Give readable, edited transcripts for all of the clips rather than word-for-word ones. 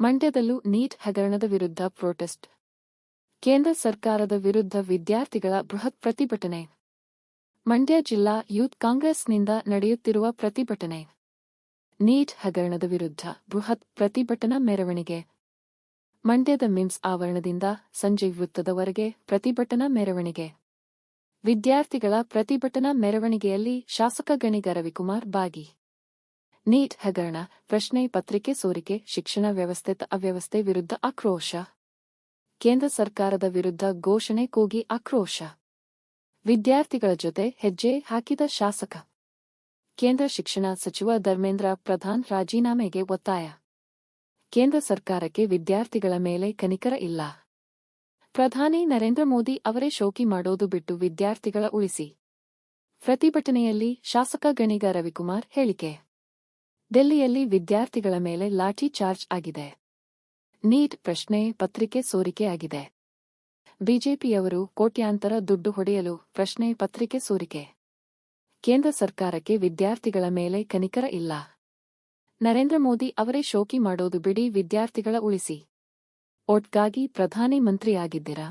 ಮಂಡ್ಯದಲ್ಲೂ neat ಹಗರಣದ ವಿರುದ್ಧ protest. ಕೇಂದ್ರ ಸರ್ಕಾರದ ವಿರುದ್ಧ ವಿದ್ಯಾರ್ಥಿಗಳ ಬೃಹತ್ ಪ್ರತಿಭಟನೆ. ಮಂಡ್ಯ ಜಿಲ್ಲಾ ಯೂತ್ ಕಾಂಗ್ರೆಸ್ನಿಂದ ನಡೆಯುತ್ತಿರುವ ಪ್ರತಿಭಟನೆ. ನೀಟ್ ಹಗರಣದ ವಿರುದ್ಧ ಬೃಹತ್ ಪ್ರತಿಭಟನಾ ಮೆರವಣಿಗೆ. ಮಂಡ್ಯದ ಮಿಮ್ಸ್ ಆವರಣದಿಂದ ಸಂಜಯ್ ವೃತ್ತದವರೆಗೆ ಪ್ರತಿಭಟನಾ ಮೆರವಣಿಗೆ. ವಿದ್ಯಾರ್ಥಿಗಳ ಪ್ರತಿಭಟನಾ ಮೆರವಣಿಗೆಯಲ್ಲಿ ಶಾಸಕ ಗಣಿಗ ರವಿಕುಮಾರ್ ಭಾಗಿ. ನೀಟ್ ಹಗರಣ, ಪ್ರಶ್ನೆ ಪತ್ರಿಕೆ ಸೋರಿಕೆ, ಶಿಕ್ಷಣ ವ್ಯವಸ್ಥೆ ಅವ್ಯವಸ್ಥೆ ವಿರುದ್ಧ ಆಕ್ರೋಶ. ಕೇಂದ್ರ ಸರ್ಕಾರದ ವಿರುದ್ಧ ಘೋಷಣೆ ಕೂಗಿ ಆಕ್ರೋಶ. ವಿದ್ಯಾರ್ಥಿಗಳ ಜೊತೆ ಹೆಜ್ಜೆ ಹಾಕಿದ ಶಾಸಕ. ಕೇಂದ್ರ ಶಿಕ್ಷಣ ಸಚಿವ ಧರ್ಮೇಂದ್ರ ಪ್ರಧಾನ್ ರಾಜೀನಾಮೆಗೆ ಒತ್ತಾಯ. ಕೇಂದ್ರ ಸರ್ಕಾರಕ್ಕೆ ವಿದ್ಯಾರ್ಥಿಗಳ ಮೇಲೆ ಕನಿಕರ ಇಲ್ಲ. ಪ್ರಧಾನಿ ನರೇಂದ್ರ ಮೋದಿ ಅವರೇ ಶೋಕಿ ಮಾಡೋದು ಬಿಟ್ಟು ವಿದ್ಯಾರ್ಥಿಗಳ ಉಳಿಸಿ. ಪ್ರತಿಭಟನೆಯಲ್ಲಿ ಶಾಸಕ ಗಣಿಗ ರವಿಕುಮಾರ್ ಹೇಳಿಕೆ. ಡೆಲ್ಲಿಯಲ್ಲಿ ವಿದ್ಯಾರ್ಥಿಗಳ ಮೇಲೆ ಲಾಠಿ ಚಾರ್ಜ್ ಆಗಿದೆ. ನೀಟ್ ಪ್ರಶ್ನೆ ಪತ್ರಿಕೆ ಸೋರಿಕೆ ಆಗಿದೆ. ಬಿಜೆಪಿಯವರು ಕೋಟ್ಯಾಂತರ ದುಡ್ಡು ಹೊಡೆಯಲು ಪ್ರಶ್ನೆ ಪತ್ರಿಕೆ ಸೋರಿಕೆ. ಕೇಂದ್ರ ಸರ್ಕಾರಕ್ಕೆ ವಿದ್ಯಾರ್ಥಿಗಳ ಮೇಲೆ ಕನಿಕರ ಇಲ್ಲ. ನರೇಂದ್ರ ಮೋದಿ ಅವರೇ ಶೋಕಿ ಮಾಡೋದು ಬಿಡಿ ವಿದ್ಯಾರ್ಥಿಗಳ ಉಳಿಸಿ. ಓಟ್ಗಾಗಿ ಪ್ರಧಾನಿ ಮಂತ್ರಿಯಾಗಿದ್ದೀರಾ?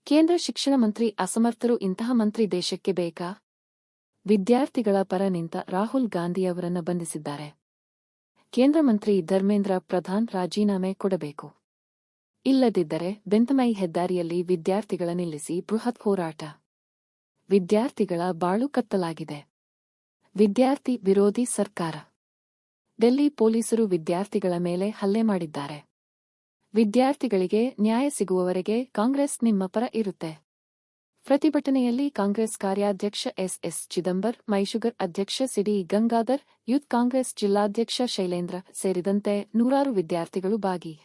ಕೇಂದ್ರ ಶಿಕ್ಷಣ ಮಂತ್ರಿ ಅಸಮರ್ಥರು. ಇಂತಹ ಮಂತ್ರಿ ದೇಶಕ್ಕೆ ಬೇಕಾ? ವಿದ್ಯಾರ್ಥಿಗಳ ಪರ ನಿಂತ ರಾಹುಲ್ ಗಾಂಧಿಯವರನ್ನ ಬಂಧಿಸಿದ್ದಾರೆ. ಕೇಂದ್ರ ಮಂತ್ರಿ ಧರ್ಮೇಂದ್ರ ಪ್ರಧಾನ್ ರಾಜೀನಾಮೆ ಕೊಡಬೇಕು. ಇಲ್ಲದಿದ್ದರೆ ಬೆಂತಮೈ ಹೆದ್ದಾರಿಯಲ್ಲಿ ವಿದ್ಯಾರ್ಥಿಗಳ ನಿಲ್ಲಿಸಿ ಬೃಹತ್ ಹೋರಾಟ. ವಿದ್ಯಾರ್ಥಿಗಳ ಬಾಳು ಕತ್ತಲಾಗಿದೆ. ವಿದ್ಯಾರ್ಥಿ ವಿರೋಧಿ ಸರ್ಕಾರ. ಡೆಲ್ಲಿ ಪೊಲೀಸರು ವಿದ್ಯಾರ್ಥಿಗಳ ಮೇಲೆ ಹಲ್ಲೆ ಮಾಡಿದ್ದಾರೆ. ವಿದ್ಯಾರ್ಥಿಗಳಿಗೆ ನ್ಯಾಯ ಸಿಗುವವರೆಗೆ ಕಾಂಗ್ರೆಸ್ ನಿಮ್ಮ ಪರ ಇರುತ್ತೆ. ಪ್ರತಿಭಟನೆಯಲ್ಲಿ ಕಾಂಗ್ರೆಸ್ ಕಾರ್ಯಾಧ್ಯಕ್ಷ ಎಸ್ ಚಿದಂಬರ್, ಮೈಶುಗರ್ ಅಧ್ಯಕ್ಷ ಸಿಡಿ ಗಂಗಾಧರ್, ಯೂತ್ ಕಾಂಗ್ರೆಸ್ ಜಿಲ್ಲಾಧ್ಯಕ್ಷ ಶೈಲೇಂದ್ರ ಸೇರಿದಂತೆ ನೂರಾರು ವಿದ್ಯಾರ್ಥಿಗಳು ಭಾಗಿ.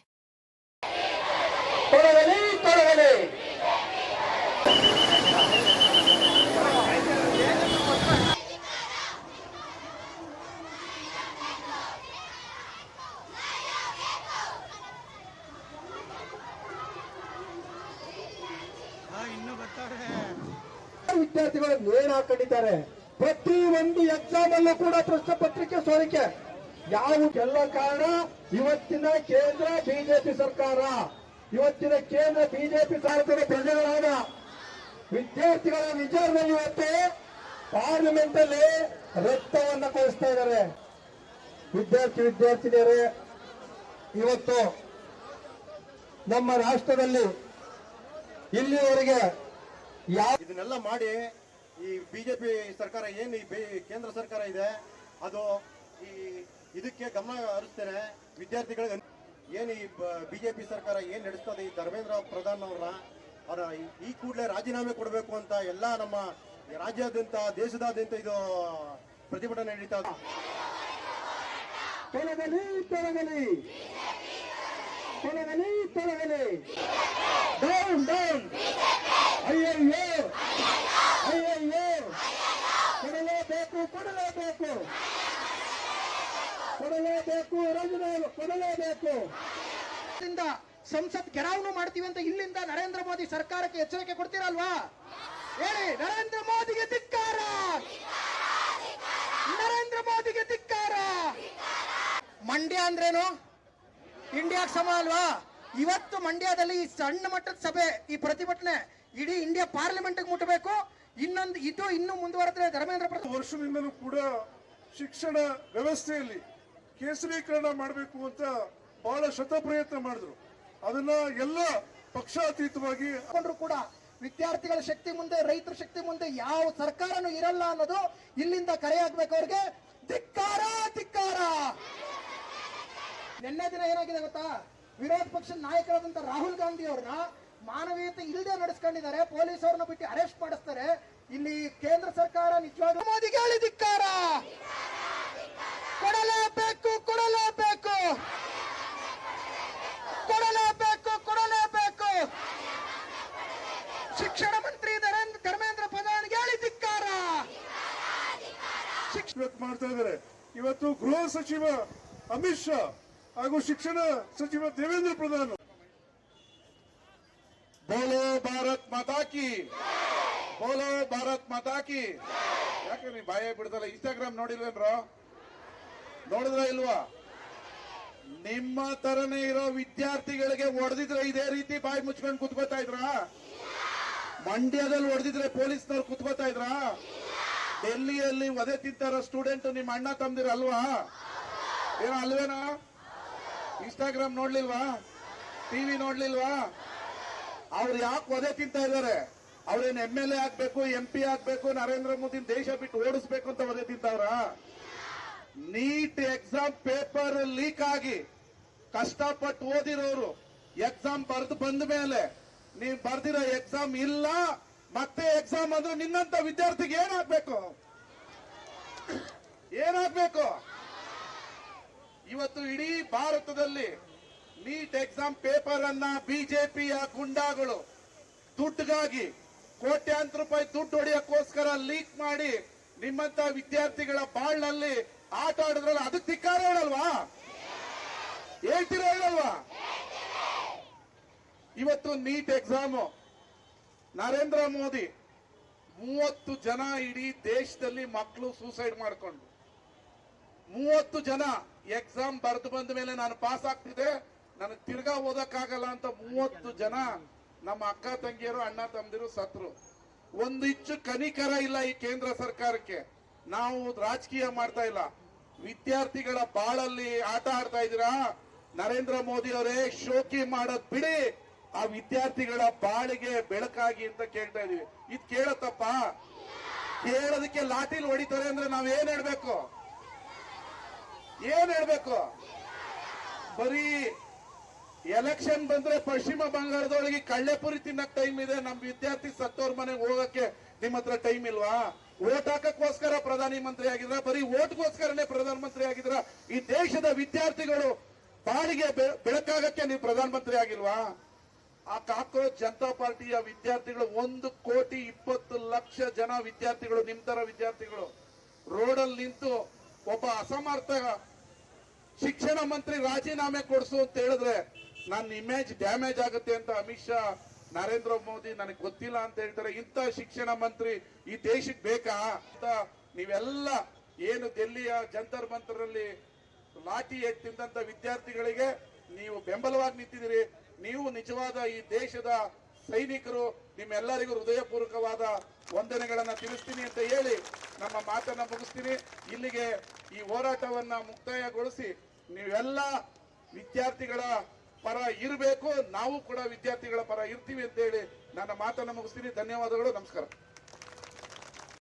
ವಿದ್ಯಾರ್ಥಿಗಳು ನೇಣು ಹಾಕೊಂಡಿದ್ದಾರೆ. ಪ್ರತಿ ಒಂದು ಎಕ್ಸಾಮ್ ಅಲ್ಲೂ ಕೂಡ ಪ್ರಶ್ನೆ ಪತ್ರಿಕೆ ಸೋರಿಕೆ. ಯಾವುದೆಲ್ಲ ಕಾರಣ ಇವತ್ತಿನ ಕೇಂದ್ರ ಬಿಜೆಪಿ ಸರ್ಕಾರ. ಇವತ್ತಿನ ಕೇಂದ್ರ ಬಿಜೆಪಿ ಸರ್ಕಾರದ ಪ್ರಜೆಗಳಾದ ವಿದ್ಯಾರ್ಥಿಗಳ ವಿಚಾರದಲ್ಲಿ ಇವತ್ತು ಪಾರ್ಲಿಮೆಂಟ್ ಅಲ್ಲಿ ರಕ್ತವನ್ನ ಕೊಡಿಸ್ತಾ ಇದ್ದಾರೆ. ವಿದ್ಯಾರ್ಥಿನಿಯರೇ, ಇವತ್ತು ನಮ್ಮ ರಾಷ್ಟ್ರದಲ್ಲಿ ಇಲ್ಲಿವರೆಗೆ ಇದನ್ನೆಲ್ಲ ಮಾಡಿ ಈ ಬಿಜೆಪಿ ಸರ್ಕಾರ ಏನು ಕೇಂದ್ರ ಸರ್ಕಾರ ಇದೆ ಅದು ಇದಕ್ಕೆ ಗಮನ ಹರಿಸ್ತೇನೆ. ವಿದ್ಯಾರ್ಥಿಗಳಿಗೆ ಏನು ಈ ಬಿಜೆಪಿ ಸರ್ಕಾರ ಏನ್ ನಡೆಸ್ತದೆ, ಈ ಧರ್ಮೇಂದ್ರ ಪ್ರಧಾನ್ ಅವರ ಈ ಕೂಡಲೇ ರಾಜೀನಾಮೆ ಕೊಡಬೇಕು ಅಂತ ಎಲ್ಲ ನಮ್ಮ ರಾಜ್ಯಾದ್ಯಂತ ದೇಶದಾದ್ಯಂತ ಇದು ಪ್ರತಿಭಟನೆ ನಡೀತಾ ಇದೆ. ತೊಲಗಲಿ ತೊಲಗಲಿ ತೊಲಗಲಿ ತೊಲಗಲಿ, ಡೌನ್ ಡೌನ್, ಅಯ್ಯಯ್ಯೋ ಅಯ್ಯಯ್ಯೋ, ಕೊಡಲೇಬೇಕು ಕೊಡಲೇಬೇಕು ಕೊಡಲೇಬೇಕು, ರಾಜೀನಾಮೆ ಕೊಡಲೇಬೇಕು. ಸಂಸತ್ ಗೆರಾವ್ನು ಮಾಡ್ತೀವಿ ಅಂತ ಇಲ್ಲಿಂದ ನರೇಂದ್ರ ಮೋದಿ ಸರ್ಕಾರಕ್ಕೆ ಎಚ್ಚರಿಕೆ ಕೊಡ್ತೀರಲ್ವಾ? ಹೇಳಿ, ನರೇಂದ್ರ ಮೋದಿಗೆ ಧಿಕ್ಕಾರ, ನರೇಂದ್ರ ಮೋದಿಗೆ ಧಿಕ್ಕಾರ. ಮಂಡ್ಯ ಅಂದ್ರೇನು? ಇಂಡಿಯಾಕ್ಕೆ ಸಮ ಅಲ್ವಾ? ಇವತ್ತು ಮಂಡ್ಯದಲ್ಲಿ ಈ ಸಣ್ಣ ಮಟ್ಟದ ಸಭೆ, ಈ ಪ್ರತಿಭಟನೆ ಇಡೀ ಇಂಡಿಯಾ ಪಾರ್ಲಿಮೆಂಟ್ ಮುಟ್ಟಬೇಕು. ಇನ್ನು ಮುಂದುವರೆದ್ರೆ ಧರ್ಮೇಂದ್ರ ಪ್ರಧಾನ್ ವರ್ಷದಿಂದಲೂ ಕೂಡ ಶಿಕ್ಷಣ ವ್ಯವಸ್ಥೆಯಲ್ಲಿ ಕೇಸರೀಕರಣ ಮಾಡಬೇಕು ಅಂತ ಬಹಳ ಶತಪ್ರಯತ್ನ ಮಾಡಿದ್ರು. ಅದನ್ನ ಎಲ್ಲ ಪಕ್ಷಾತೀತವಾಗಿ ಕೂಡ ವಿದ್ಯಾರ್ಥಿಗಳ ಶಕ್ತಿ ಮುಂದೆ, ರೈತರ ಶಕ್ತಿ ಮುಂದೆ ಯಾವ ಸರ್ಕಾರನೂ ಇರಲ್ಲ ಅನ್ನೋದು ಇಲ್ಲಿಂದ ಕರೆ ಆಗ್ಬೇಕು ಅವ್ರಿಗೆ. ಧಿಕ್ಕಾರ ಧಿಕ್ಕಾರ. ನಿನ್ನೆ ದಿನ ಏನಾಗಿದೆ ಗೊತ್ತಾ? ವಿರೋಧ ಪಕ್ಷದ ನಾಯಕರಾದಂತ ರಾಹುಲ್ ಗಾಂಧಿ ಅವ್ರನ್ನ ಮಾನವೀಯತೆ ಇಲ್ಲದೆ ನಡೆಸ್ಕೊಂಡಿದ್ದಾರೆ. ಪೊಲೀಸ್ ಅವ್ರನ್ನ ಬಿಟ್ಟು ಅರೆಸ್ಟ್ ಮಾಡಿಸ್ತಾರೆ. ಇಲ್ಲಿ ಕೇಂದ್ರ ಸರ್ಕಾರ ನಿಜವಾಗ್ಲೂ ಮೋದಿಗೆ ಹೇಳಿ ಧಿಕ್ಕಾರ. ಕೊಡಲೇಬೇಕು ಕೊಡಲೇಬೇಕು ಕೊಡಲೇಬೇಕು ಕೊಡಲೇಬೇಕು. ಶಿಕ್ಷಣ ಮಂತ್ರಿ ಧರ್ಮೇಂದ್ರ ಪ್ರಧಾನ್ಗೆ ಹೇಳಿ ಧಿಕ್ಕಾರ. ಮಾಡ್ತಾ ಇದ್ದಾರೆ. ಇವತ್ತು ಗೃಹ ಸಚಿವ ಅಮಿತ್ ಶಾ ಹಾಗೂ ಶಿಕ್ಷಣ ಸಚಿವ ದೇವೇಂದ್ರ ಪ್ರಧಾನ್ ಬೋಲೋ ಭಾರತ್ ಮಾತಾ ಕಿ, ಬೋಲೋ ಭಾರತ್ ಮಾತಾ ಕಿ. ಯಾಕೆ ನೀವು ಬಾಯ ಬಿಡ್ತಲ್ಲ? ಇನ್ಸ್ಟಾಗ್ರಾಮ್ ನೋಡಿಲ್ವೇನ್ರೋ? ನೋಡಿದ್ರ ಇಲ್ವಾ? ನಿಮ್ಮ ತರನೇ ಇರೋ ವಿದ್ಯಾರ್ಥಿಗಳಿಗೆ ಹೊಡೆದಿದ್ರೆ ಇದೇ ರೀತಿ ಬಾಯಿ ಮುಚ್ಕೊಂಡು ಕುತ್ಕೋತಾ ಇದ್ರ? ಮಂಡ್ಯದಲ್ಲಿ ಹೊಡೆದಿದ್ರೆ ಪೊಲೀಸ್ನವ್ರು ಕುತ್ಕೋತಾ ಇದ್ರ? ಡೆಲ್ಲಿಯಲ್ಲಿ ವಧೆ ತಿಂತಾರ ಸ್ಟೂಡೆಂಟ್ ನಿಮ್ಮ ಅಣ್ಣ ತಮ್ಮದಿರ ಅಲ್ವಾ? ಏನೋ ಅಲ್ವೇನೋ? ಇನ್ಸ್ಟಾಗ್ರಾಮ್ ನೋಡ್ಲಿಲ್ವಾ? ಟಿವಿ ನೋಡ್ಲಿಲ್ವಾ? ಅವ್ರು ಯಾಕೆ ವಧೆ ತಿಂತಾ ಇದ್ದಾರೆ? ಅವ್ರೇನ್ MLA ಆಗ್ಬೇಕು, MP ಆಗ್ಬೇಕು, ನರೇಂದ್ರ ಮೋದಿ ದೇಶ ಬಿಟ್ಟು ಓಡಿಸ್ಬೇಕು ಅಂತ ವಧೆ ತಿಂತಾವ್ರ? ನೀಟ್ ಎಕ್ಸಾಮ್ ಪೇಪರ್ ಲೀಕ್ ಆಗಿ ಕಷ್ಟಪಟ್ಟು ಓದಿರೋರು ಎಕ್ಸಾಮ್ ಬರೆದು ಬಂದ ಮೇಲೆ ನೀವ್ ಬರ್ದಿರೋ ಎಕ್ಸಾಮ್ ಇಲ್ಲ, ಮತ್ತೆ ಎಕ್ಸಾಮ್ ಅಂದ್ರೆ ನಿನ್ನಂತ ವಿದ್ಯಾರ್ಥಿಗೆ ಏನಾಗ್ಬೇಕು? ಏನಾಗ್ಬೇಕು? ಇವತ್ತು ಇಡೀ ಭಾರತದಲ್ಲಿ ನೀಟ್ ಎಕ್ಸಾಮ್ ಪೇಪರ್ ಅನ್ನ ಬಿಜೆಪಿಯ ಗುಂಡಾಗಳು ದುಡ್ಡಿಗಾಗಿ ಕೋಟ್ಯಾಂತರ ರೂಪಾಯಿ ದುಡ್ಡು ಹೊಡೆಯಕ್ಕೋಸ್ಕರ ಲೀಕ್ ಮಾಡಿ ನಿಮ್ಮಂತ ವಿದ್ಯಾರ್ಥಿಗಳ ಬಾಳ್ನಲ್ಲಿ ಆಟ ಆಡಿದ್ರಲ್ಲ, ಅದಕ್ಕೆ ಧಿಕ್ಕಾರ ಹೇಳಲ್ವಾ? ಹೇಳ್ತೀರಾ ಹೇಳಲ್ವಾ? ಇವತ್ತು ನೀಟ್ ಎಕ್ಸಾಮು ನರೇಂದ್ರ ಮೋದಿ 30 ಜನ ಇಡೀ ದೇಶದಲ್ಲಿ ಮಕ್ಕಳು ಸೂಸೈಡ್ ಮಾಡಿಕೊಂಡು 30 ಜನ ಎಕ್ಸಾಮ್ ಬರೆದು ಬಂದ ಮೇಲೆ ನಾನು ಪಾಸ್ ಆಗ್ತಿದೆ, ನನಗೆ ತಿರ್ಗಾ ಓದಕ್ಕಾಗಲ್ಲ ಅಂತ 30 ಜನ ನಮ್ಮ ಅಕ್ಕ ತಂಗಿಯರು ಅಣ್ಣ ತಮ್ಮದಿರು ಸತ್ರು. ಒಂದು ಇಂಚು ಕನಿಕರ ಇಲ್ಲ ಈ ಕೇಂದ್ರ ಸರ್ಕಾರಕ್ಕೆ. ನಾವು ರಾಜಕೀಯ ಮಾಡ್ತಾ ಇಲ್ಲ, ವಿದ್ಯಾರ್ಥಿಗಳ ಬಾಳಲ್ಲಿ ಆಟ ಆಡ್ತಾ ಇದ್ದೀರಾ. ನರೇಂದ್ರ ಮೋದಿ ಅವರೇ, ಶೋಕಿ ಮಾಡೋದ್ ಬಿಡಿ, ಆ ವಿದ್ಯಾರ್ಥಿಗಳ ಬಾಳಿಗೆ ಬೆಳಕಾಗಿ ಅಂತ ಕೇಳ್ತಾ ಇದೀವಿ. ಇದು ಕೇಳತ್ತಪ್ಪ? ಕೇಳೋದಕ್ಕೆ ಲಾಠಿಲ್ ಹೊಡಿತಾರೆ ಅಂದ್ರೆ ನಾವ್ ಏನ್ ಹೇಳ್ಬೇಕು? ಏನ್ ಹೇಳ್ಬೇಕು? ಬರೀ ಎಲೆಕ್ಷನ್ ಬಂದ್ರೆ ಪಶ್ಚಿಮ ಬಂಗಾಳದೊಳಗೆ ಕಳ್ಳೆಪುರಿ ತಿನ್ನಕ್ ಟೈಮ್ ಇದೆ, ನಮ್ ವಿದ್ಯಾರ್ಥಿ ಸತ್ತೋರ್ ಮನೆಗೆ ಹೋಗಕ್ಕೆ ನಿಮ್ಮ ಹತ್ರ ಟೈಮ್ ಇಲ್ವಾ? ಓಟ್ ಹಾಕಕ್ಕೋಸ್ಕರ ಪ್ರಧಾನಿ ಮಂತ್ರಿ ಆಗಿದ್ರ? ಬರೀ ಓಟ್ಗೋಸ್ಕರನೇ ಪ್ರಧಾನ ಮಂತ್ರಿ ಆಗಿದ್ರ? ಈ ದೇಶದ ವಿದ್ಯಾರ್ಥಿಗಳು ಬಾಳಿಗೆ ಬೆಳಕಾಗಕ್ಕೆ ನೀವು ಪ್ರಧಾನ ಮಂತ್ರಿ ಆಗಿಲ್ವಾ? ಆ ಕಾಕ್ರೋಚ್ ಜನತಾ ಪಾರ್ಟಿಯ ವಿದ್ಯಾರ್ಥಿಗಳು 1,20,00,000 ಜನ ವಿದ್ಯಾರ್ಥಿಗಳು, ನಿಮ್ ತರ ವಿದ್ಯಾರ್ಥಿಗಳು ರೋಡಲ್ಲಿ ನಿಂತು ಒಬ್ಬ ಅಸಮರ್ಥ ಶಿಕ್ಷಣ ಮಂತ್ರಿ ರಾಜೀನಾಮೆ ಕೊಡಿಸು ಅಂತ ಹೇಳಿದ್ರೆ ನನ್ನ ಇಮೇಜ್ ಡ್ಯಾಮೇಜ್ ಆಗುತ್ತೆ ಅಂತ ಅಮಿತ್ ಶಾ, ನರೇಂದ್ರ ಮೋದಿ ನನಗೆ ಗೊತ್ತಿಲ್ಲ ಅಂತ ಹೇಳ್ತಾರೆ. ಇಂಥ ಶಿಕ್ಷಣ ಮಂತ್ರಿ ಈ ದೇಶಕ್ಕೆ ಬೇಕಾ ಅಂತ ನೀವೆಲ್ಲ ಏನು ದಿಲ್ಲಿಯ ಜಂತರ್ ಮಂತರಲ್ಲಿ ಲಾಠಿ ಎತ್ತಿದಂತ ವಿದ್ಯಾರ್ಥಿಗಳಿಗೆ ನೀವು ಬೆಂಬಲವಾಗಿ ನಿಂತಿದ್ದೀರಿ. ನೀವು ನಿಜವಾದ ಈ ದೇಶದ ಸೈನಿಕರು. ನಿಮ್ಮೆಲ್ಲರಿಗೂ ಹೃದಯಪೂರ್ವಕವಾದ ವಂದನೆಗಳನ್ನ ತಿಳಿಸ್ತೀನಿ ಅಂತ ಹೇಳಿ ನಮ್ಮ ಮಾತನ್ನ ಮುಗಿಸ್ತೀನಿ. ಇಲ್ಲಿಗೆ ಈ ಹೋರಾಟವನ್ನ ಮುಕ್ತಾಯಗೊಳಿಸಿ ನೀವೆಲ್ಲ ವಿದ್ಯಾರ್ಥಿಗಳ ಪರ ಇರಬೇಕು, ನಾವು ಕೂಡ ವಿದ್ಯಾರ್ಥಿಗಳ ಪರ ಇರ್ತೀವಿ ಅಂತ ಹೇಳಿ ನನ್ನ ಮಾತನ್ನ ಮುಗಿಸ್ತೀನಿ. ಧನ್ಯವಾದಗಳು, ನಮಸ್ಕಾರ.